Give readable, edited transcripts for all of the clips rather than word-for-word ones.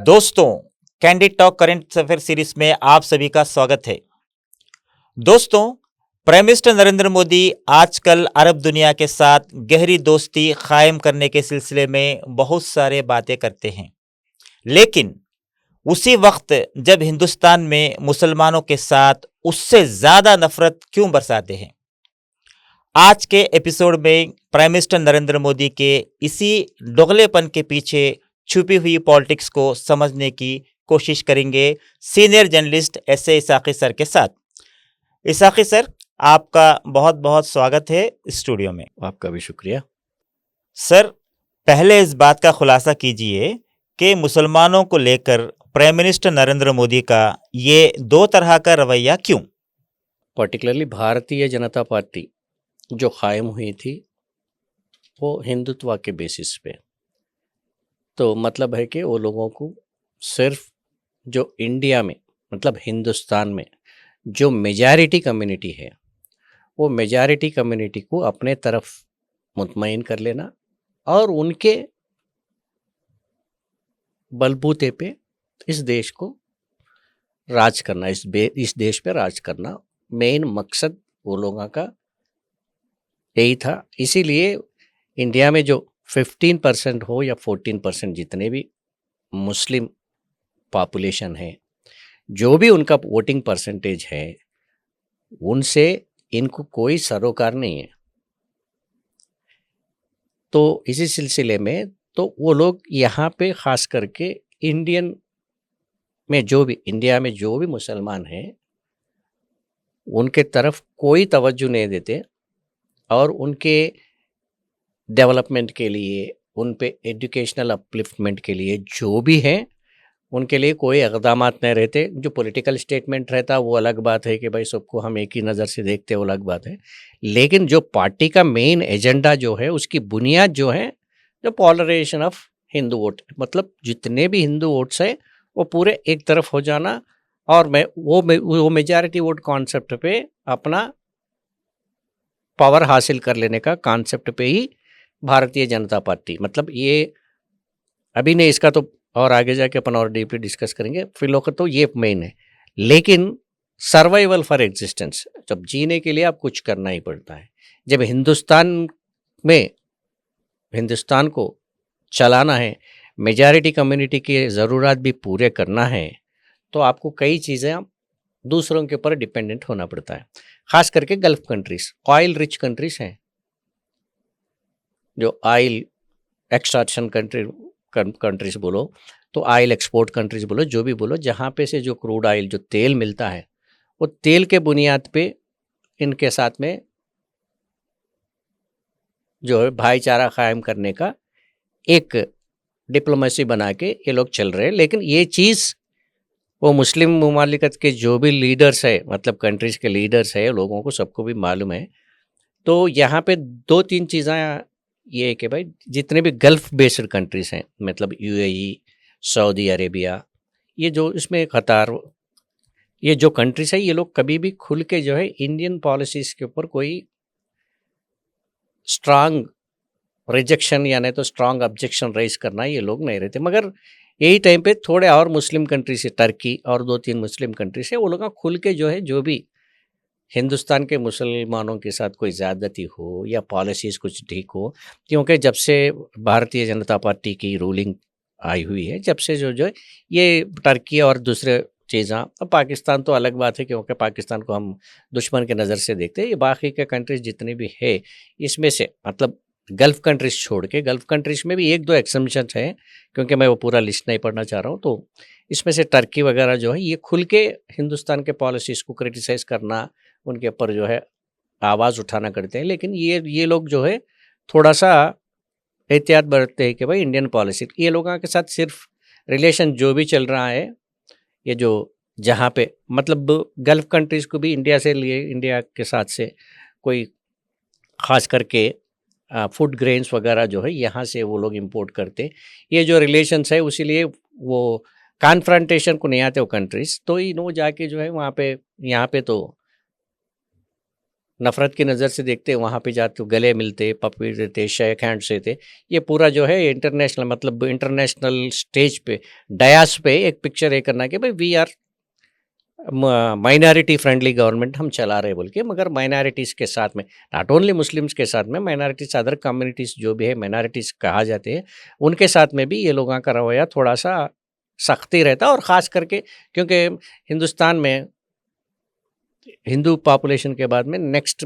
दोस्तों, candid talk current affair series में आप सभी का स्वागत है। दोस्तों, प्राइम मिनिस्टर नरेंद्र मोदी आजकल अरब दुनिया के साथ गहरी दोस्ती कायम करने के सिलसिले में बहुत सारे बातें करते हैं, लेकिन उसी वक्त जब हिंदुस्तान में मुसलमानों के साथ उससे ज्यादा नफरत क्यों बरसाते हैं। आज के एपिसोड में प्राइम मिनिस्टर नरेंद्र मोदी के इसी दोगलेपन के पीछे छुपी हुई पॉलिटिक्स को समझने की कोशिश करेंगे senior journalist S A Isaki sir के साथ। इसाकी सर, आपका बहुत बहुत स्वागत है स्टूडियो में। आपका भी शुक्रिया। सर, पहले इस बात का खुलासा कीजिए कि मुसलमानों को लेकर प्राइम मिनिस्टर नरेंद्र मोदी का ये दो तरह का रवैया क्यों? पर्टिकुलरली भारतीय जनता पार्टी जो कायम हुई थी वो हिंदुत्व के बेसिस पे, तो मतलब है कि वो लोगों को सिर्फ जो इंडिया में मतलब हिंदुस्तान में जो मेजॉरिटी कम्युनिटी है वो मेजॉरिटी कम्युनिटी को अपने तरफ मुतमईन कर लेना और उनके बलबूते पे इस देश को राज करना, इस देश पे राज करना मेन मकसद वो लोगों का यही था। इसीलिए इंडिया में जो 15% हो या 14% जितने भी मुस्लिम पॉपुलेशन है, जो भी उनका वोटिंग परसेंटेज है, उनसे इनको कोई सरोकार नहीं है। तो इसी सिलसिले में तो वो लोग यहाँ पे ख़ास करके इंडिया में जो भी मुसलमान हैं उनके तरफ कोई तवज्जो नहीं देते और उनके डेवलपमेंट के लिए, उन पे एजुकेशनल अपलिफ्टमेंट के लिए जो भी हैं उनके लिए कोई इक़दामात नहीं रहते। जो पॉलिटिकल स्टेटमेंट रहता वो अलग बात है कि भाई सबको हम एक ही नज़र से देखते, वो अलग बात है, लेकिन जो पार्टी का मेन एजेंडा जो है उसकी बुनियाद जो है जो पॉलराइजेशन ऑफ हिंदू वोट, मतलब जितने भी हिंदू वोट्स है वो पूरे एक तरफ हो जाना और वो मेजॉरिटी वोट कॉन्सेप्ट पे अपना पावर हासिल कर लेने का कॉन्सेप्ट पे ही भारतीय जनता पार्टी, मतलब ये अभी नहीं, इसका तो और आगे जाके अपन और डीपली डिस्कस करेंगे, फिलहाल तो ये मेन है। लेकिन सर्वाइवल फॉर एग्जिस्टेंस, जब जीने के लिए आप कुछ करना ही पड़ता है, जब हिंदुस्तान को चलाना है, मेजॉरिटी कम्युनिटी की ज़रूरत भी पूरे करना है, तो आपको कई चीज़ें दूसरों के ऊपर डिपेंडेंट होना पड़ता है। ख़ास करके gulf countries, oil rich countries हैं, जो ऑयल एक्सट्रैक्शन कंट्रीज बोलो, तो ऑयल एक्सपोर्ट कंट्रीज बोलो, जो भी बोलो, जहाँ पे से जो क्रूड ऑयल जो तेल मिलता है वो तेल के बुनियाद पे इनके साथ में जो है भाईचारा कायम करने का एक डिप्लोमेसी बना के ये लोग चल रहे हैं। लेकिन ये चीज़ वो मुस्लिम ममालिकत के जो भी लीडर्स है, मतलब कंट्रीज़ के लीडर्स है, लोगों को सबको भी मालूम है। तो यहाँ पे दो तीन चीज़ें ये है कि भाई जितने भी गल्फ़ बेस्ड कंट्रीज़ हैं, मतलब यूएई, सऊदी अरेबिया, ये जो इसमें कतार, ये जो कंट्रीज़ है, ये लोग कभी भी खुल के जो है इंडियन पॉलिसीज़ के ऊपर कोई स्ट्रांग रिजेक्शन या नहीं तो स्ट्रांग ऑब्जेक्शन रेज करना ये लोग नहीं रहते। मगर यही टाइम पे थोड़े और मुस्लिम कंट्री से, टर्की और 2-3 मुस्लिम कंट्री से, वो लोग खुल के जो है जो भी हिंदुस्तान के मुसलमानों के साथ कोई ज़्यादती हो या पॉलिसीज़ कुछ ठीक हो, क्योंकि जब से भारतीय जनता पार्टी की रूलिंग आई हुई है, जब से जो है ये टर्की और दूसरे चीज़ें, अब पाकिस्तान तो अलग बात है क्योंकि पाकिस्तान को हम दुश्मन के नज़र से देखते हैं। ये बाकी के कंट्रीज़ जितनी भी है, इसमें से मतलब गल्फ़ कंट्रीज़ छोड़ के, गल्फ़ कंट्रीज़ में भी 1-2 एक्सेप्शंस हैं, क्योंकि मैं वो पूरा लिस्ट नहीं पढ़ना चाह रहा हूँ। तो इसमें से टर्की वगैरह जो है ये खुल के हिंदुस्तान के पॉलिसीज़ को क्रिटिसाइज़ करना, उनके ऊपर जो है आवाज़ उठाना करते हैं। लेकिन ये लोग जो है थोड़ा-सा एहतियात बरतते हैं कि भाई इंडियन पॉलिसी, ये लोगों के साथ सिर्फ रिलेशन जो भी चल रहा है, ये जो जहाँ पे मतलब गल्फ़ कंट्रीज़ को भी इंडिया के साथ से कोई ख़ास करके फूड ग्रेन्स वगैरह जो है यहाँ से वो लोग इंपोर्ट करते, ये जो रिलेशंस है उसीलिए वो कॉन्फ्रंटेशन को नहीं आते वो कंट्रीज़। तो वो जाके जो है वहाँ पे, यहाँ पे तो नफ़रत की नज़र से देखते, वहाँ पे जाते गले मिलते, पप्पी देते, शेक हैंड से थे। ये पूरा जो है इंटरनेशनल, मतलब इंटरनेशनल स्टेज पे, डायस पे एक पिक्चर ये करना कि भाई we are minority friendly government हम चला रहे बोल के, मगर माइनॉरिटीज़ के साथ में, नॉट ओनली मुस्लिम्स के साथ में, माइनॉरिटीज़ अदर कम्युनिटीज़ जो भी है माइनॉरिटीज़ कहा जाते हैं, उनके साथ में भी ये लोगों का रवैया थोड़ा सा सख्ती रहता है। और ख़ास करके क्योंकि हिंदुस्तान में हिंदू पॉपुलेशन के बाद में नेक्स्ट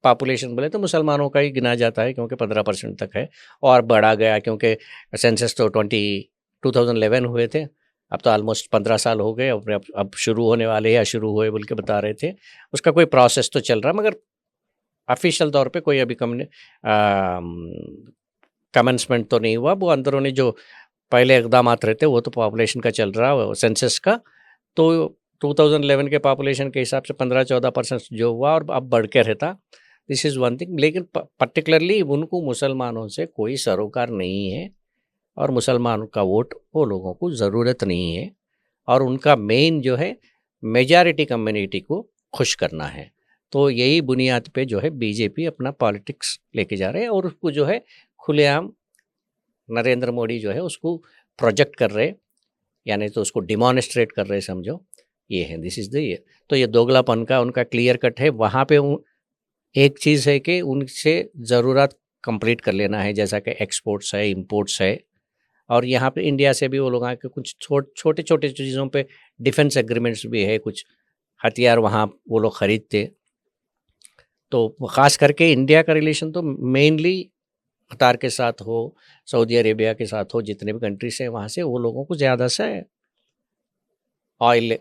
पॉपुलेशन बोले तो मुसलमानों का ही गिना जाता है, क्योंकि 15% तक है, और बढ़ा गया क्योंकि सेंसस तो 2011 हुए थे, अब तो ऑलमोस्ट 15 साल हो गए, अब शुरू होने वाले या शुरू हुए बोल के बता रहे थे। उसका कोई प्रोसेस तो चल रहा, मगर ऑफिशियल तौर पे कोई अभी कमेंसमेंट तो नहीं हुआ। वो अंदरूनी जो पहले इकदाम रहते वो तो पॉपुलेशन का चल रहा सेंसस का, तो 2011 के पॉपुलेशन के हिसाब से 15-14% जो हुआ, और अब बढ़ के रहता। This is one thing. लेकिन पर्टिकुलरली उनको मुसलमानों से कोई सरोकार नहीं है, और मुसलमानों का वोट वो लोगों को ज़रूरत नहीं है, और उनका मेन जो है मेजॉरिटी कम्युनिटी को खुश करना है। तो यही बुनियाद पे जो है बीजेपी अपना पॉलिटिक्स लेके जा रहे हैं, और उसको जो है खुलेआम नरेंद्र मोदी जो है उसको प्रोजेक्ट कर रहे, यानी तो उसको डिमॉन्स्ट्रेट कर रहे, समझो ये है। दिस इज़ द ये। तो ये दोगलापन का उनका क्लियर कट है। वहाँ पे एक चीज़ है कि उनसे ज़रूरत कंप्लीट कर लेना है, जैसा कि एक्सपोर्ट्स है, इंपोर्ट्स है, और यहाँ पे इंडिया से भी वो लोग आके कुछ छोटे छोटे चीज़ों पे डिफेंस एग्रीमेंट्स भी है, कुछ हथियार वहाँ वो लोग ख़रीदते। तो ख़ास करके इंडिया का रिलेशन तो मेनली कतार के साथ हो, सऊदी अरेबिया के साथ हो, जितने भी कंट्रीज हैं वहाँ से वो लोगों को ज़्यादा से ऑयल,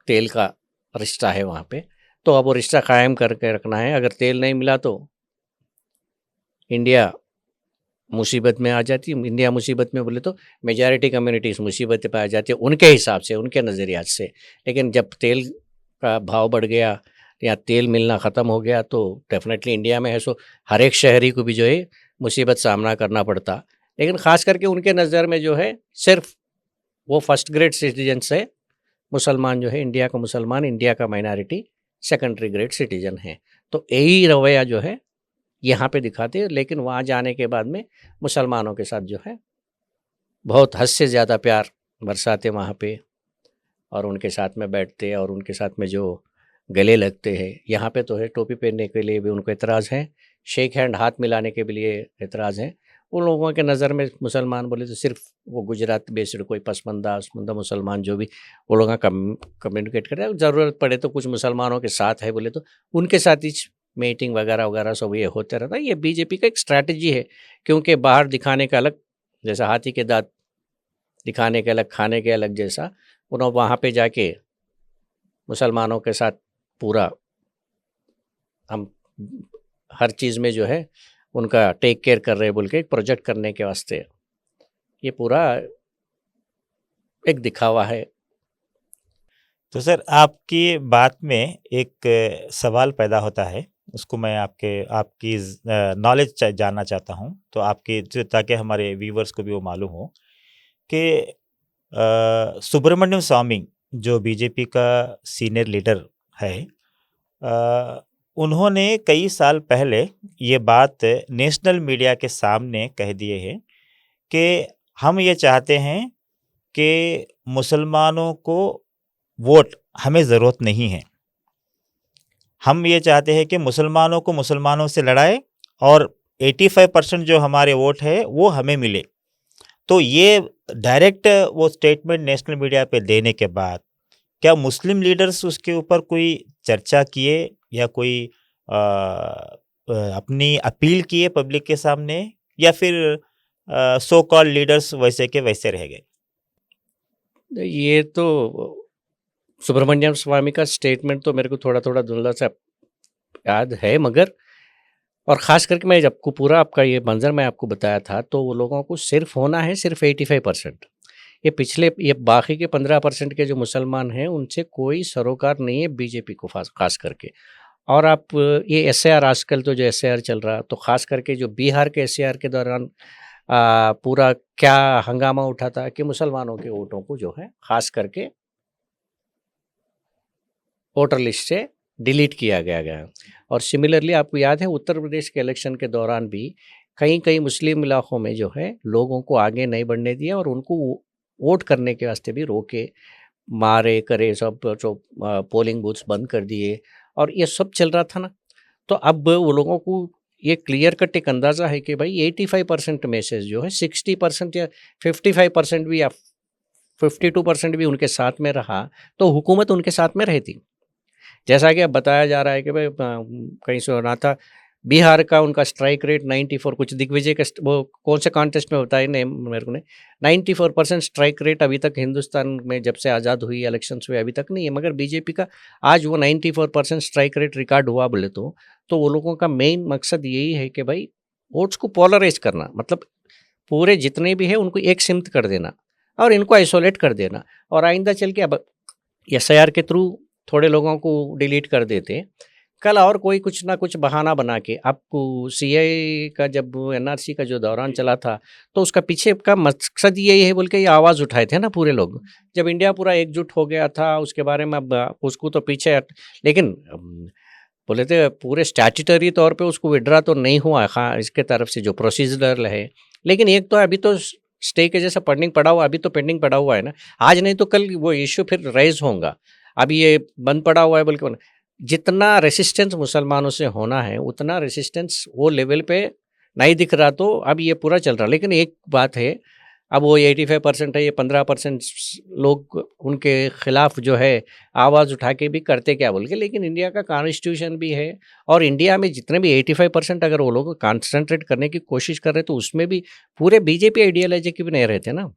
तेल का रिश्ता है वहाँ पे। तो अब वो रिश्ता कायम करके रखना है। अगर तेल नहीं मिला तो इंडिया मुसीबत में आ जाती है। इंडिया मुसीबत में बोले तो मेजॉरिटी कम्युनिटीज़ मुसीबत पे आ जाती है उनके हिसाब से, उनके नज़रियात से। लेकिन जब तेल का भाव बढ़ गया या तेल मिलना ख़त्म हो गया, तो डेफिनेटली इंडिया में है सो हर एक शहरी को भी जो है मुसीबत सामना करना पड़ता। लेकिन ख़ास करके उनके नज़र में जो है सिर्फ वो फर्स्ट ग्रेड सिटीजन्स है। मुसलमान जो है, इंडिया का मुसलमान, इंडिया का माइनॉरिटी सेकेंडरी ग्रेड सिटीजन है। तो यही रवैया जो है यहाँ पे दिखाते हैं। लेकिन वहाँ जाने के बाद में मुसलमानों के साथ जो है बहुत हद से ज़्यादा प्यार बरसाते वहाँ पे, और उनके साथ में बैठते और उनके साथ में जो गले लगते हैं। यहाँ पे तो है टोपी पहनने के लिए भी उनको एतराज़ है, शेक हैंड हाथ मिलाने के लिए एतराज़ है। उन लोगों के नज़र में मुसलमान बोले तो सिर्फ वो गुजरात बेस्ड कोई पसमंदा मुसलमान जो भी वो लोग कम्युनिकेट करते हैं। ज़रूरत पड़े तो कुछ मुसलमानों के साथ है बोले तो उनके साथ ही मीटिंग वगैरह वगैरह सब ये होते रहता है। ये बीजेपी का एक स्ट्रैटेजी है, क्योंकि बाहर दिखाने का अलग, जैसा हाथी के दांत दिखाने के अलग, खाने के अलग, जैसा उन्होंने वहाँ पे जाके मुसलमानों के साथ पूरा हम हर चीज़ में जो है उनका टेक केयर कर रहे बोल के एक प्रोजेक्ट करने के वास्ते ये पूरा एक दिखावा है। तो सर आपकी बात में एक सवाल पैदा होता है, उसको मैं आपकी नॉलेज जानना चाहता हूँ, तो आपकी ताकि हमारे व्यूवर्स को भी वो मालूम हो कि सुब्रमण्यम स्वामी जो बीजेपी का सीनियर लीडर है, उन्होंने कई साल पहले ये बात नेशनल मीडिया के सामने कह दिए हैं कि हम ये चाहते हैं कि मुसलमानों को वोट हमें ज़रूरत नहीं है, हम ये चाहते हैं कि मुसलमानों को मुसलमानों से लड़ाए और 85% जो हमारे वोट है वो हमें मिले। तो ये डायरेक्ट वो स्टेटमेंट नेशनल मीडिया पे देने के बाद क्या मुस्लिम लीडर्स उसके ऊपर कोई चर्चा किए या कोई अपनी अपील किए पब्लिक के सामने, या फिर सो कॉल्ड लीडर्स वैसे के वैसे रह गए? ये तो सुब्रमण्यम स्वामी का स्टेटमेंट तो मेरे को थोड़ा थोड़ा धुंधला सा याद है, मगर और ख़ास करके मैं आपको पूरा आपका ये मंजर मैं आपको बताया था, तो वो लोगों को सिर्फ होना है सिर्फ 85%। ये बाकी के 15% के जो मुसलमान हैं उनसे कोई सरोकार नहीं है बीजेपी को, खास करके। और आप ये एसएआर आजकल तो जो एसएआर चल रहा, तो ख़ास करके जो बिहार के एसएआर के दौरान पूरा क्या हंगामा उठा था कि मुसलमानों के वोटों को जो है ख़ास करके वोटर लिस्ट से डिलीट किया गया। और सिमिलरली आपको याद है उत्तर प्रदेश के इलेक्शन के दौरान भी कई कई मुस्लिम इलाकों में जो है लोगों को आगे नहीं बढ़ने दिया और उनको वोट करने के वास्ते भी रोके, मारे करे, सब जो पोलिंग बूथ्स बंद कर दिए और ये सब चल रहा था ना। तो अब वो लोगों को ये क्लियर कट एक अंदाज़ा है कि भाई 85% में से जो है 60% या 55% भी या 52% भी उनके साथ में रहा तो हुकूमत उनके साथ में रहती। जैसा कि अब बताया जा रहा है कि भाई कहीं सुना था बिहार का उनका स्ट्राइक रेट 94, कुछ दिग्विजय का वो कौन से कॉन्टेस्ट में बताया नहीं मेरे को ने, 94% स्ट्राइक रेट अभी तक हिंदुस्तान में जब से आज़ाद हुई इलेक्शंस हुए अभी तक नहीं है। मगर बीजेपी का आज वो 94% स्ट्राइक रेट रिकॉर्ड हुआ बोले तो वो लोगों का मेन मकसद यही है कि भाई वोट्स को पोलराइज करना, मतलब पूरे जितने भी है उनको एक सिमत कर देना और इनको आइसोलेट कर देना। और आइंदा चल के अब SIR के थ्रू थोड़े लोगों को डिलीट कर देते, कल और कोई कुछ ना कुछ बहाना बना के आपको CI का जब NRC का जो दौरान चला था तो उसका पीछे का मकसद यही है बोल के ये आवाज़ उठाए थे ना पूरे लोग, जब इंडिया पूरा एकजुट हो गया था उसके बारे में। अब उसको तो पीछे लेकिन बोले थे पूरे स्टैट्यूटरी तौर पे उसको विड्रा तो नहीं हुआ इसके तरफ से जो प्रोसीजर है, लेकिन एक तो अभी तो स्टे के जैसा पेंडिंग पड़ा हुआ, अभी तो पेंडिंग पड़ा हुआ है ना, आज नहीं तो कल वो इश्यू फिर रेज होगा। अभी ये बंद पड़ा हुआ है बल्कि जितना रेसिस्टेंस मुसलमानों से होना है उतना रेसिस्टेंस वो लेवल पे नहीं दिख रहा, तो अब ये पूरा चल रहा। लेकिन एक बात है, अब वो 85% है, ये 15% लोग उनके खिलाफ जो है आवाज़ उठा के भी करते क्या बोल के, लेकिन इंडिया का कॉन्स्टिट्यूशन भी है और इंडिया में जितने भी 85% अगर वो लोग कॉन्सेंट्रेट करने की कोशिश कर रहे तो उसमें भी पूरे बीजेपी आइडियोलॉजी के भी नहीं रहते ना।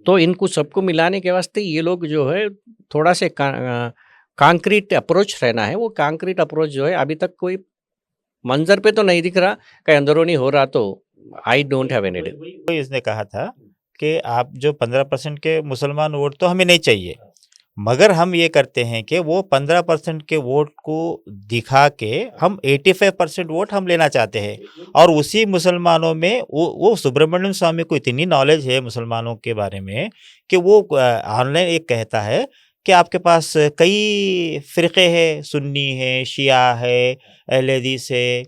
तो इनको सबको मिलाने के वास्ते ये लोग जो है थोड़ा से कॉन्क्रीट अप्रोच रहना है। वो कॉन्क्रीट अप्रोच जो है अभी तक कोई मंजर पे तो नहीं दिख रहा, कहीं अंदरूनी हो रहा तो आई डोंट हैव एनी। वही इसने कहा था कि आप जो 15% के मुसलमान वोट तो हमें नहीं चाहिए, मगर हम ये करते हैं कि वो 15% के वोट को दिखा के हम 85% वोट हम लेना चाहते हैं। और उसी मुसलमानों में वो सुब्रमण्यम स्वामी को इतनी नॉलेज है मुसलमानों के बारे में कि वो ऑनलाइन एक कहता है कि आपके पास कई फ़िरक़े हैं, सुन्नी है, शिया है, अहले हदीस है,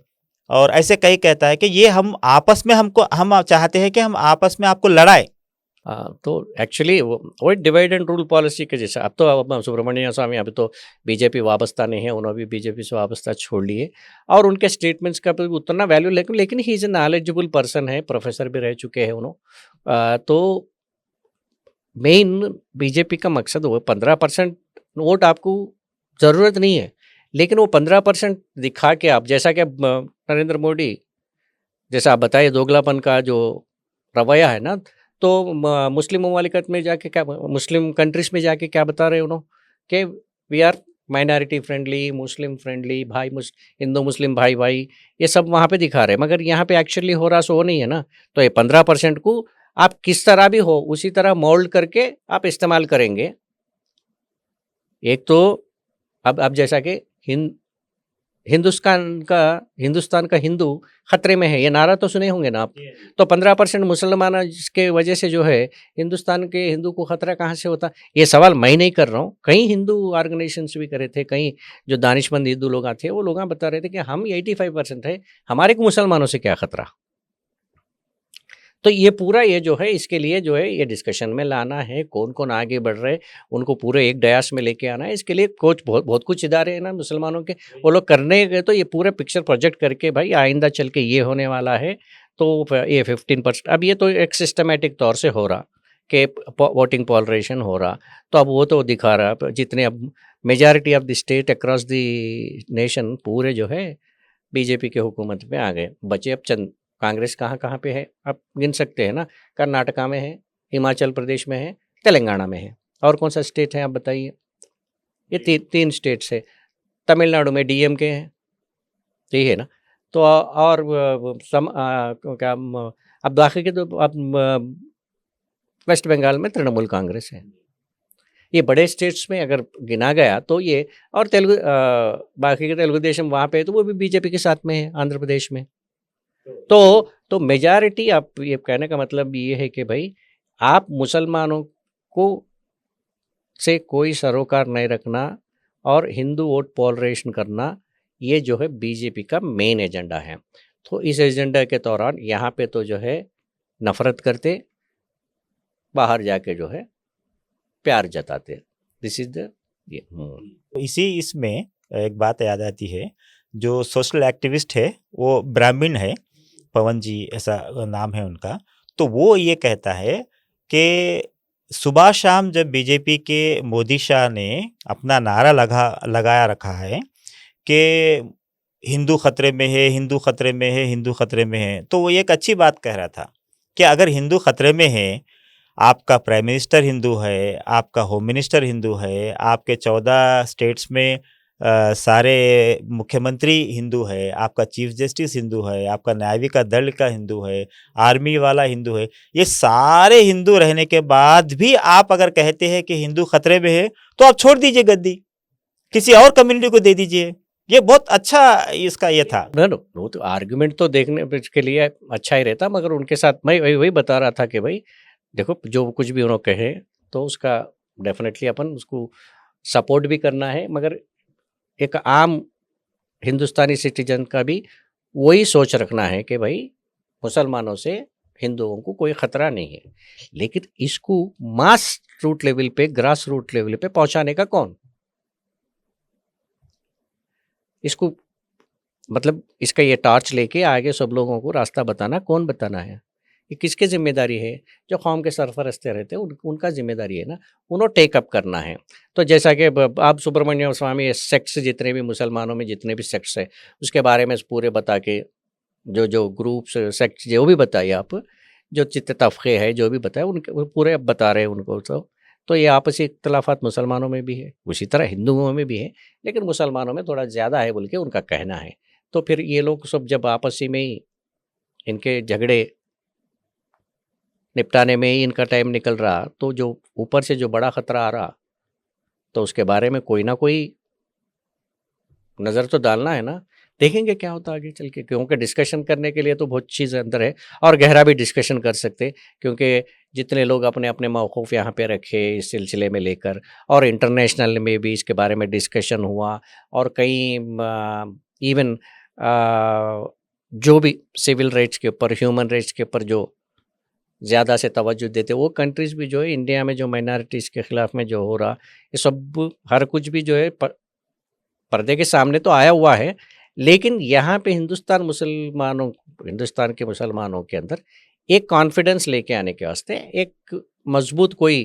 और ऐसे कई कहता है कि ये हम आपस में हम चाहते हैं कि हम आपस में आपको लड़ाए। तो एक्चुअली वो डिवाइड एंड रूल पॉलिसी के जैसा। अब तो सुब्रमण्यम स्वामी अभी तो बीजेपी वाबस्ता नहीं है, उन्होंने भी बीजेपी से वाबस्ता छोड़ लिए और उनके स्टेटमेंट्स का भी उतना वैल्यू, लेकिन he is a knowledgeable person है, प्रोफेसर भी रह चुके हैं उन्होंने। तो मेन बीजेपी का मकसद वो 15% वोट आपको ज़रूरत नहीं है, लेकिन वो 15% दिखा के आप, जैसा कि नरेंद्र मोदी जैसा आप बताइए दोगलापन का जो रवैया है ना, तो मुस्लिम ममालिकत में जाके क्या, मुस्लिम कंट्रीज में जाके क्या बता रहे उन्होंने कि we are minority friendly, Muslim friendly, भाई हिंदू मुस्लिम भाई भाई, ये सब वहाँ पे दिखा रहे हैं, मगर यहाँ पे एक्चुअली हो रहा सो वो नहीं है ना। तो ये 15% को आप किस तरह भी हो उसी तरह मोल्ड करके आप इस्तेमाल करेंगे। एक तो अब जैसा कि हिंदुस्तान का हिंदू खतरे में है, ये नारा तो सुने होंगे ना आप। तो 15% मुसलमान के वजह से जो है हिंदुस्तान के हिंदू को खतरा कहाँ से होता, ये सवाल मैं नहीं कर रहा हूँ, कई हिंदू ऑर्गेनाइजेशंस भी करे थे, कई जो दानिशमंद हिंदू लोग थे वो लोग बता रहे थे कि हम 85% है, हमारे को मुसलमानों से क्या खतरा। तो ये पूरा ये जो है इसके लिए जो है ये डिस्कशन में लाना है, कौन कौन आगे बढ़ रहे उनको पूरे एक डयास में लेके आना है। इसके लिए कोच बहुत कुछ इदारे हैं ना मुसलमानों के, वो लोग करने गए तो ये पूरे पिक्चर प्रोजेक्ट करके भाई आइंदा चल के ये होने वाला है। तो ये 15% अब ये तो एक सिस्टमेटिक तौर से हो रहा कि वोटिंग पॉलराइजेशन हो रहा, तो अब वो तो दिखा रहा जितने अब majority of the state across the nation पूरे जो है बीजेपी के हुकूमत में आ गए। बचे अब चंद कांग्रेस कहाँ पे है आप गिन सकते हैं ना, कर्नाटका में है, हिमाचल प्रदेश में है, तेलंगाना में है, और कौन सा स्टेट है आप बताइए। ये तीन स्टेट्स है। तमिलनाडु में DMK है, यही है ना। तो और क्या अब बाकी के तो अब वेस्ट बंगाल में तृणमूल कांग्रेस है। ये बड़े स्टेट्स में अगर गिना गया तो ये, और बाकी के तेलुगु देशम वहाँ पे तो वो भी बीजेपी के साथ में है, आंध्र प्रदेश में। तो मेजॉरिटी, आप ये कहने का मतलब ये है कि भाई आप मुसलमानों को से कोई सरोकार नहीं रखना और हिंदू वोट पोलराइजेशन करना, ये जो है बीजेपी का मेन एजेंडा है। तो इस एजेंडा के दौरान यहाँ पे तो जो है नफरत करते, बाहर जाके जो है प्यार जताते। दिस इज द ये तो इसी इसमें एक बात याद आती है, जो सोशल एक्टिविस्ट है वो ब्राह्मण है, पवन जी ऐसा नाम है उनका। तो वो ये कहता है कि सुबह शाम जब बीजेपी के मोदी शाह ने अपना नारा लगाया रखा है कि हिंदू खतरे में है, हिंदू खतरे में है, हिंदू खतरे में है, तो वो एक अच्छी बात कह रहा था कि अगर हिंदू खतरे में है, आपका प्राइम मिनिस्टर हिंदू है, आपका होम मिनिस्टर हिंदू है, आपके 14 स्टेट्स में सारे मुख्यमंत्री हिंदू है, आपका चीफ जस्टिस हिंदू है, आपका न्यायिका दल का हिंदू है, आर्मी वाला हिंदू है, ये सारे हिंदू रहने के बाद भी आप अगर कहते हैं कि हिंदू खतरे में है, तो आप छोड़ दीजिए गद्दी, किसी और कम्युनिटी को दे दीजिए। ये बहुत अच्छा इसका ये था। वो तो आर्गुमेंट तो देखने के लिए अच्छा ही रहता, मगर उनके साथ मैं वही बता रहा था कि भाई देखो, जो कुछ भी उन्होंने कहे तो उसका डेफिनेटली अपन उसको सपोर्ट भी करना है, मगर एक आम हिंदुस्तानी सिटीजन का भी वही सोच रखना है कि भाई मुसलमानों से हिंदुओं को कोई खतरा नहीं है। लेकिन इसको मास रूट लेवल पे, ग्रास रूट लेवल पे पहुंचाने का कौन? इसको मतलब इसका ये टॉर्च लेके आगे सब लोगों को रास्ता बताना कौन बताना है? ये किसकी जिम्मेदारी है? जो कौम के सरफरस्ते रहते हैं उनका जिम्मेदारी है ना, उन्होंने टेकअप करना है। तो जैसा कि आप सुब्रमण्यम स्वामी सेक्ट्स, जितने भी मुसलमानों में जितने भी सेक्ट्स है उसके बारे में पूरे बता के, जो ग्रुप्स सेक्ट्स जो भी बताइए आप, जो चित्त तफ़क़े है जो भी बताए उनके वो पूरे अब बता रहे हैं उनको। तो ये आपसी इख्तलाफात मुसलमानों में भी है, उसी तरह हिंदुओं में भी है, लेकिन मुसलमानों में थोड़ा ज़्यादा है बोल के उनका कहना है। तो फिर ये लोग सब जब आपसी में ही इनके झगड़े निपटाने में ही इनका टाइम निकल रहा, तो जो ऊपर से जो बड़ा खतरा आ रहा, तो उसके बारे में कोई ना कोई नज़र तो डालना है ना। देखेंगे क्या होता है आगे चल के, क्योंकि डिस्कशन करने के लिए तो बहुत चीज़ अंदर है और गहरा भी डिस्कशन कर सकते, क्योंकि जितने लोग अपने अपने मौक़िफ़ यहाँ पे रखे इस सिलसिले में लेकर, और इंटरनेशनल में भी इसके बारे में डिस्कशन हुआ, और कई इवन जो भी सिविल राइट्स के ऊपर, ह्यूमन राइट्स के ऊपर जो ज़्यादा से तवज्जो देते, वो कंट्रीज़ भी जो है इंडिया में जो माइनॉरिटीज़ के ख़िलाफ़ में जो हो रहा, ये सब हर कुछ भी जो है पर्दे के सामने तो आया हुआ है। लेकिन यहाँ पे हिंदुस्तान के मुसलमानों के अंदर एक कॉन्फिडेंस लेके आने के वास्ते एक मजबूत कोई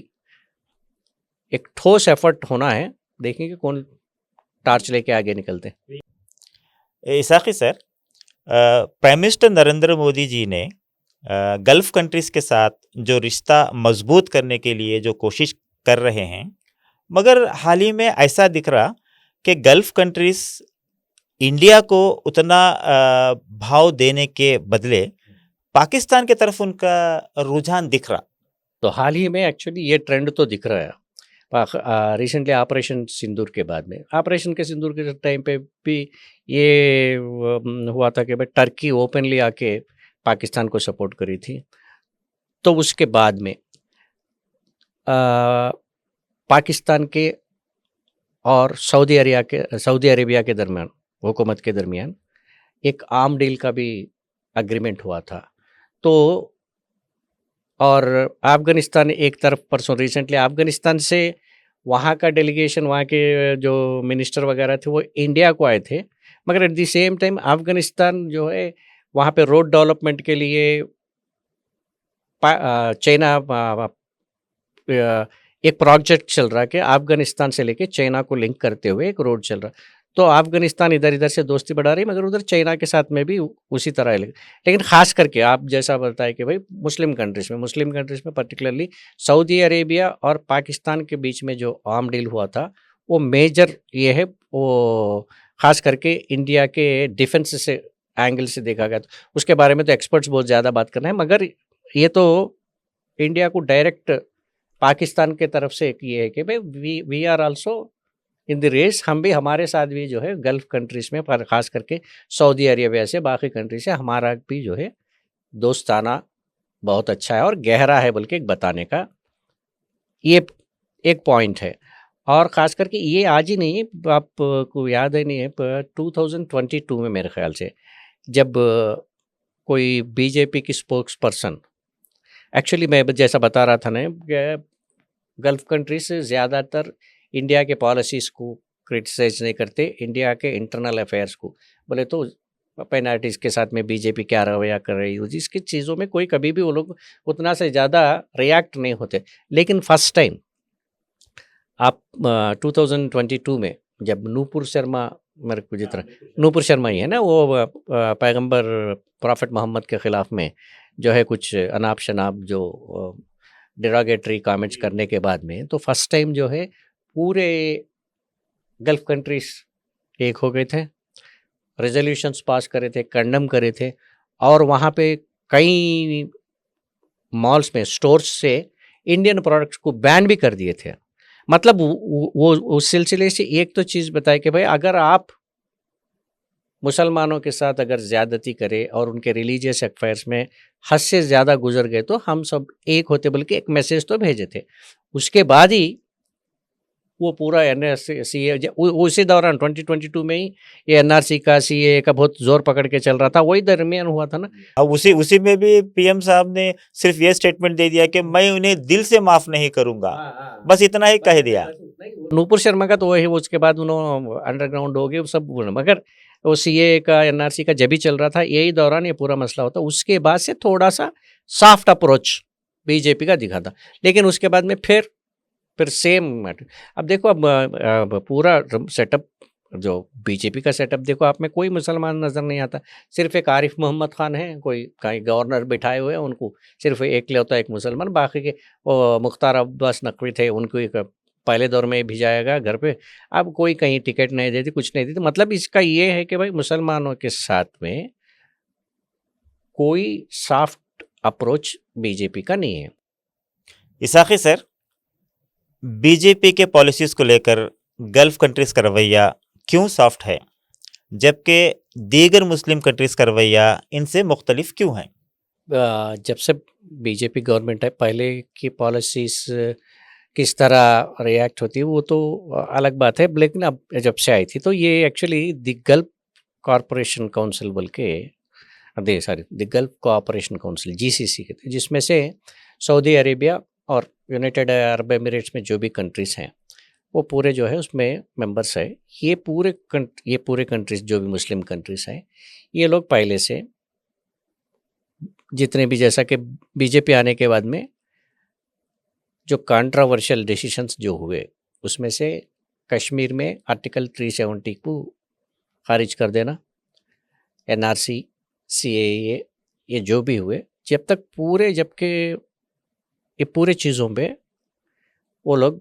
एक ठोस एफर्ट होना है। देखेंगे कौन टार्च लेके आगे निकलते हैं। Isaki sir, prime minister Narendra Modi ji ने गल्फ़ कंट्रीज़ के साथ जो रिश्ता मजबूत करने के लिए जो कोशिश कर रहे हैं, मगर हाल ही में ऐसा दिख रहा कि गल्फ़ कंट्रीज़ इंडिया को उतना भाव देने के बदले पाकिस्तान की तरफ उनका रुझान दिख रहा। तो हाल ही में एक्चुअली ये ट्रेंड तो दिख रहा है। रिसेंटली ऑपरेशन सिंदूर के बाद में, ऑपरेशन के सिंदूर के टाइम पे भी ये हुआ था कि भाई टर्की ओपनली आके पाकिस्तान को सपोर्ट करी थी। तो उसके बाद में पाकिस्तान के और सऊदी अरेबिया के दरमियान, हुकूमत के दरमियान एक आर्म डील का भी एग्रीमेंट हुआ था। तो और अफ़गानिस्तान एक तरफ, परसों रिसेंटली अफ़गानिस्तान से वहाँ का डेलीगेशन, वहाँ के जो मिनिस्टर वगैरह थे वो इंडिया को आए थे, मगर at the same time Afghanistan जो है वहाँ पे रोड डेवलपमेंट के लिए चाइना एक प्रोजेक्ट चल रहा है कि अफ़गानिस्तान से लेके चाइना को लिंक करते हुए एक रोड चल रहा है। तो अफ़गानिस्तान इधर से दोस्ती बढ़ा रही, मगर उधर चाइना के साथ में भी उसी तरह है। लेकिन ख़ास करके आप जैसा बताए कि भाई मुस्लिम कंट्रीज़ में पर्टिकुलरली सऊदी अरेबिया और पाकिस्तान के बीच में जो आर्म डील हुआ था, वो मेजर ये है, वो ख़ास करके इंडिया के डिफेंस से एंगल से देखा गया। तो उसके बारे में तो एक्सपर्ट्स बहुत ज़्यादा बात कर रहे हैं, मगर ये तो इंडिया को डायरेक्ट पाकिस्तान के तरफ से एक ये है कि भाई we are also in the race, हम भी, हमारे साथ भी जो है गल्फ़ कंट्रीज़ में, पर ख़ास करके सऊदी अरेबिया से, बाकी कंट्री से हमारा भी जो है दोस्ताना बहुत अच्छा है और गहरा है, बल्कि बताने का ये एक पॉइंट है। और ख़ास करके ये आज ही नहीं है, आपको याद है नहीं है, 2022 में मेरे ख्याल से जब कोई बीजेपी की स्पोक्स पर्सन, एक्चुअली मैं जैसा बता रहा था ना, गल्फ कंट्रीज से ज़्यादातर इंडिया के पॉलिसीज़ को क्रिटिसाइज नहीं करते, इंडिया के इंटरनल अफेयर्स को। बोले तो माइनॉरिटीज़ के साथ में बीजेपी क्या रवैया कर रही हो, जिसकी चीज़ों में कोई कभी भी वो लोग उतना से ज़्यादा रिएक्ट नहीं होते। लेकिन फर्स्ट टाइम आप 2022 में जब नूपुर शर्मा, मेरे को जितना नूपुर शर्मा ही है ना, वो पैगंबर प्रॉफिट मोहम्मद के ख़िलाफ़ में जो है कुछ अनाप शनाप जो डिरोगेटरी कमेंट्स करने के बाद में, तो फर्स्ट टाइम जो है पूरे गल्फ कंट्रीज एक हो गए थे, रेजोल्यूशंस पास करे थे, कंडम करे थे, और वहाँ पे कई मॉल्स में, स्टोर्स से इंडियन प्रोडक्ट्स को बैन भी कर दिए थे। मतलब वो उस सिलसिले से एक तो चीज़ बताए कि भाई अगर आप मुसलमानों के साथ अगर ज़्यादती करें और उनके रिलीजियस अफेयर्स में हद से ज़्यादा गुजर गए तो हम सब एक होते, बल्कि एक मैसेज तो भेजे थे। उसके बाद ही वो पूरा एनआरसी उसी दौरान 2022 में ही ये एनआरसी का, सीए का बहुत जोर पकड़ के चल रहा था, वही दरमियान हुआ था ना। अब उसी में भी पीएम साहब ने सिर्फ ये स्टेटमेंट दे दिया कि मैं उन्हें दिल से माफ नहीं करूंगा, बस इतना ही कह दिया। नूपुर शर्मा का तो वही, उसके बाद उन्होंने अंडरग्राउंड हो गए सब, मगर वो सीए का, एनआरसी का जब भी चल रहा था, यही दौरान ये पूरा मसला होता। उसके बाद से थोड़ा सा सॉफ्ट अप्रोच बीजेपी का दिखा था, लेकिन उसके बाद में फिर सेम मैटर। अब देखो, अब पूरा सेटअप जो बीजेपी का सेटअप देखो, आप में कोई मुसलमान नज़र नहीं आता, सिर्फ एक आरिफ मोहम्मद खान है, कोई कहीं गवर्नर बिठाए हुए हैं, उनको सिर्फ एक लौता एक मुसलमान, बाकी के वो मुख्तार अब्बास नकवी थे, उनको एक पहले दौर में भिजाया गया घर पे। अब कोई कहीं टिकट नहीं देती, कुछ नहीं देती। मतलब इसका ये है कि भाई मुसलमानों के साथ में कोई सॉफ्ट अप्रोच बीजेपी का नहीं है। इसाक़ी सर, बीजेपी के पॉलिसीज़ को लेकर गल्फ कंट्रीज़ का रवैया क्यों सॉफ्ट है, जबकि दीगर मुस्लिम कंट्रीज़ का रवैया इनसे मुख्तलिफ क्यों है? जब से बीजेपी गवर्नमेंट है, पहले की पॉलिसीज़ किस तरह रिएक्ट होती है वो तो अलग बात है, लेकिन अब जब से आई थी तो ये actually the gulf corporation council बोल के, the gulf cooperation council, GCC कहते हैं, जिसमें से सऊदी अरेबिया और यूनाइटेड अरब एमिरेट्स में जो भी कंट्रीज़ हैं वो पूरे जो है उसमें मेंबर्स है। ये पूरे कंट्रीज़ जो भी मुस्लिम कंट्रीज़ हैं, ये लोग पहले से जितने भी, जैसा कि बीजेपी आने के बाद में जो कंट्रोवर्शियल डिसीशंस जो हुए, उसमें से कश्मीर में आर्टिकल 370 को खारिज कर देना, एनआरसी, सीएए, ये जो भी हुए, जब तक पूरे, जबकि ये पूरे चीज़ों पे वो लोग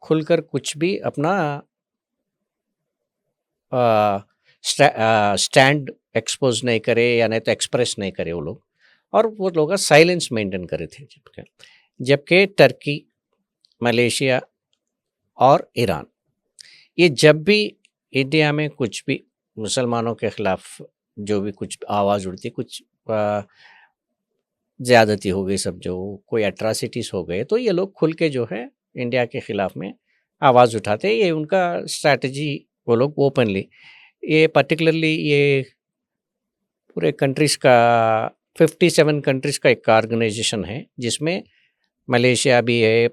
खुलकर कुछ भी अपना स्टैंड एक्सपोज नहीं करे, या नहीं तो एक्सप्रेस नहीं करे वो लोग, और वो लोग साइलेंस मेंटेन करे थे। जबकि टर्की, मलेशिया और ईरान, ये जब भी इंडिया में कुछ भी मुसलमानों के ख़िलाफ़ जो भी कुछ आवाज़ उठती, कुछ ज़्यादती हो गई, सब जो कोई एट्रासिटीज़ हो गए, तो ये लोग खुल के जो है इंडिया के ख़िलाफ़ में आवाज़ उठाते। ये उनका स्ट्रैटेजी, वो लोग ओपनली, ये पर्टिकुलरली ये पूरे कंट्रीज़ का 57 कंट्रीज़ का एक ऑर्गेनाइजेशन है, जिसमें मलेशिया भी है,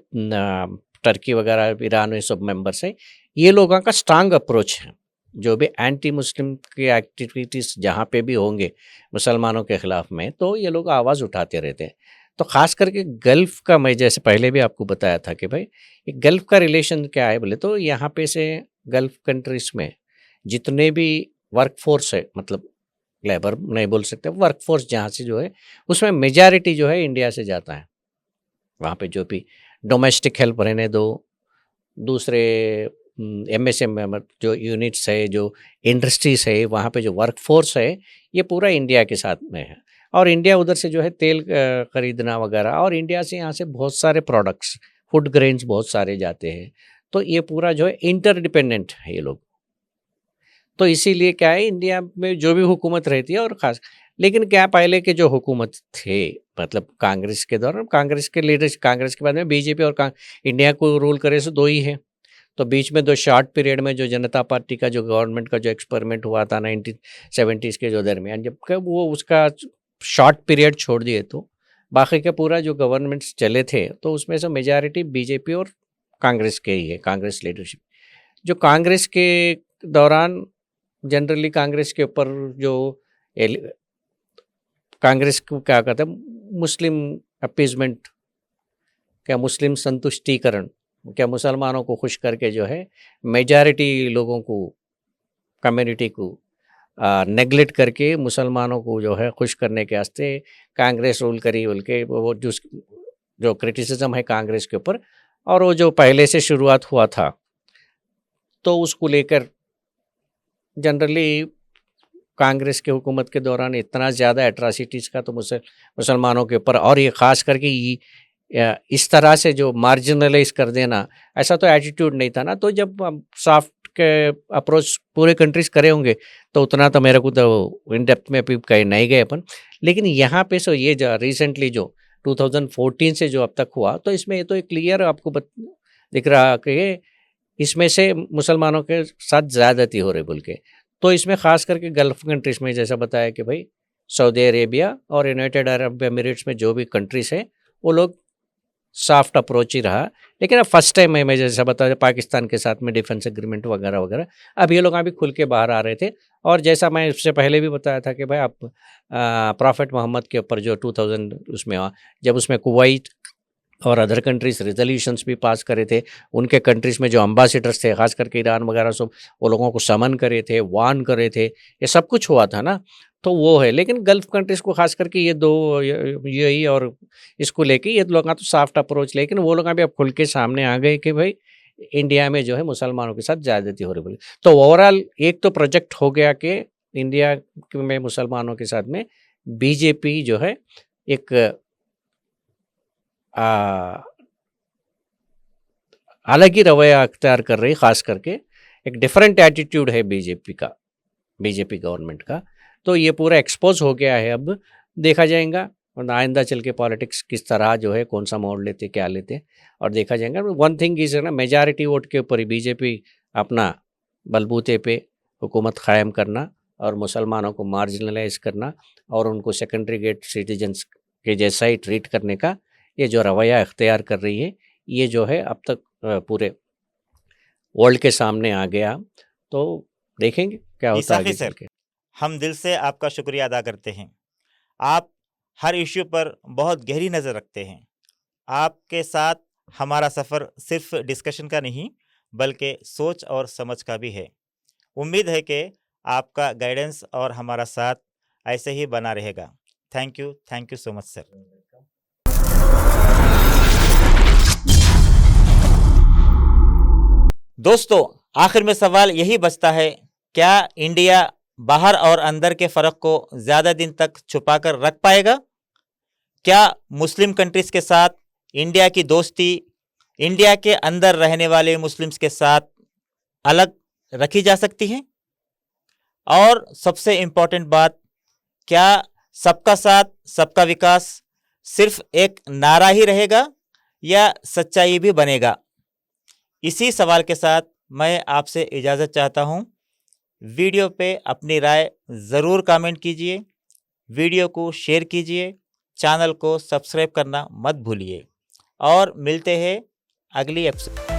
टर्की वगैरह, ईरान, ये सब मेंबर्स हैं। ये लोगों का स्ट्रांग अप्रोच है, जो भी एंटी मुस्लिम की एक्टिविटीज़ जहाँ पे भी होंगे मुसलमानों के ख़िलाफ़ में, तो ये लोग आवाज़ उठाते रहते हैं। तो ख़ास करके गल्फ़ का, मैं जैसे पहले भी आपको बताया था कि भाई ये गल्फ़ का रिलेशन क्या है बोले तो, यहाँ पे से गल्फ़ कंट्रीज़ में जितने भी वर्क फोर्स है, मतलब लेबर नहीं बोल सकते, वर्क फोर्स जहाँ से जो है उसमें मेजॉरिटी जो है इंडिया से जाता है। वहाँ पे जो भी डोमेस्टिक हेल्प रहने दो, दूसरे एमएसएम जो यूनिट्स है, जो इंडस्ट्रीज़ है, वहाँ पे जो वर्क फोर्स है, ये पूरा इंडिया के साथ में है। और इंडिया उधर से जो है तेल खरीदना वगैरह, और इंडिया से यहाँ से बहुत सारे प्रोडक्ट्स, फूड ग्रेन्स बहुत सारे जाते हैं। तो ये पूरा जो है इंटरडिपेंडेंट है ये लोग। तो इसीलिए क्या है, इंडिया में जो भी हुकूमत रहती है, और ख़ास लेकिन क्या पहले के जो हुकूमत थे, मतलब कांग्रेस के दौरान, कांग्रेस के लीडर्स, कांग्रेस के बाद में बीजेपी और इंडिया को रूल करे सो दो ही है। तो बीच में दो शॉर्ट पीरियड में जो जनता पार्टी का जो गवर्नमेंट का जो एक्सपेरिमेंट हुआ था 1970s के जो दरमियान, जब कब वो उसका शॉर्ट पीरियड छोड़ दिए तो बाकी का पूरा जो गवर्नमेंट्स चले थे तो उसमें से मेजॉरिटी बीजेपी और कांग्रेस के ही है, कांग्रेस लीडरशिप। जो कांग्रेस के दौरान जनरली कांग्रेस के ऊपर जो कांग्रेस को क्या कहते हैं, मुस्लिम अपीजमेंट, क्या मुस्लिम संतुष्टिकरण, क्या मुसलमानों को खुश करके जो है मेजॉरिटी लोगों को, कम्युनिटी को नेगलेक्ट करके मुसलमानों को जो है खुश करने के वास्ते कांग्रेस रूल करी बोल के वो जो क्रिटिसिज्म है कांग्रेस के ऊपर, और वो जो पहले से शुरुआत हुआ था तो उसको लेकर जनरली कांग्रेस के हुकूमत के दौरान इतना ज़्यादा एट्रासिटीज़ का तो मुसलमानों के ऊपर, और ये ख़ास करके इस तरह से जो मार्जिनलाइज कर देना, ऐसा तो एटीट्यूड नहीं था ना। तो जब सॉफ्ट के अप्रोच पूरे कंट्रीज करे होंगे तो उतना तो मेरे को तो इन डेप्थ में भी कहीं नहीं गए अपन। लेकिन यहाँ पे सो ये जो रिसेंटली जो 2014 से जो अब तक हुआ, तो इसमें ये तो एक क्लियर आपको दिख रहा कि इसमें से मुसलमानों के साथ ज़्यादती हो रही बोल के। तो इसमें ख़ास करके गल्फ़ कंट्रीज़ में जैसा बताया कि भाई सऊदी अरेबिया और यूनाइटेड अरब एमिरेट्स में जो भी कंट्रीज़ हैं वो लोग सॉफ्ट अप्रोच ही रहा। लेकिन अब फर्स्ट टाइम मैं जैसा बताया पाकिस्तान के साथ में डिफेंस एग्रीमेंट वगैरह वगैरह, अब ये लोग अभी खुल के बाहर आ रहे थे। और जैसा मैं इससे पहले भी बताया था कि भाई आप प्रॉफिट मोहम्मद के ऊपर जो 2000 उसमें हुआ, जब उसमें कुवैत और अदर कंट्रीज़ रेजोल्यूशंस भी पास करे थे, उनके कंट्रीज़ में जो अम्बासिडर्स थे खास करके ईरान वगैरह सब, वो लोगों को समन करे थे, वार्न करे थे, ये सब कुछ हुआ था ना। तो वो है। लेकिन गल्फ़ कंट्रीज़ को खास करके ये दो यही और इसको लेके ये लोग तो सॉफ्ट अप्रोच, लेकिन वो लोग अभी अब खुल के सामने आ गए कि भाई इंडिया में जो है मुसलमानों के साथ ज़्यादती हो रही बोली। तो ओवरऑल एक तो प्रोजेक्ट हो गया कि इंडिया में मुसलमानों के साथ में बीजेपी जो है एक अलग ही रवैया अख्तियार कर रही, खास करके एक डिफरेंट एटीट्यूड है बीजेपी का, बीजेपी गवर्नमेंट का। तो ये पूरा एक्सपोज हो गया है। अब देखा जाएगा और आइंदा चल के पॉलिटिक्स किस तरह जो है कौन सा मोड़ लेते, क्या लेते, और देखा जाएगा। वन थिंग इज ना, मेजॉरिटी वोट के ऊपर ही बीजेपी अपना बलबूते पे हुकूमत कायम करना और मुसलमानों को मार्जिनलाइज करना और उनको सेकेंडरी गेट सिटीजन्स के जैसा ही ट्रीट करने का ये जो रवैया इख्तियार कर रही है, ये जो है अब तक पूरे वर्ल्ड के सामने आ गया। तो देखेंगे क्या होता है आगे चल के। हम दिल से आपका शुक्रिया अदा करते हैं। आप हर इश्यू पर बहुत गहरी नज़र रखते हैं। आपके साथ हमारा सफ़र सिर्फ डिस्कशन का नहीं बल्कि सोच और समझ का भी है। उम्मीद है कि आपका गाइडेंस और हमारा साथ ऐसे ही बना रहेगा। Thank you so much sir. दोस्तों, आखिर में सवाल यही बचता है, क्या इंडिया बाहर और अंदर के फ़र्क को ज़्यादा दिन तक छुपा कर रख पाएगा? क्या मुस्लिम कंट्रीज़ के साथ इंडिया की दोस्ती इंडिया के अंदर रहने वाले मुस्लिम्स के साथ अलग रखी जा सकती है? और सबसे इम्पोर्टेंट बात, क्या सबका साथ सबका विकास सिर्फ एक नारा ही रहेगा या सच्चाई भी बनेगा? इसी सवाल के साथ मैं आपसे इजाज़त चाहता हूँ। वीडियो पे अपनी राय ज़रूर कमेंट कीजिए, वीडियो को शेयर कीजिए, चैनल को सब्सक्राइब करना मत भूलिए और मिलते हैं अगली एपिसोड।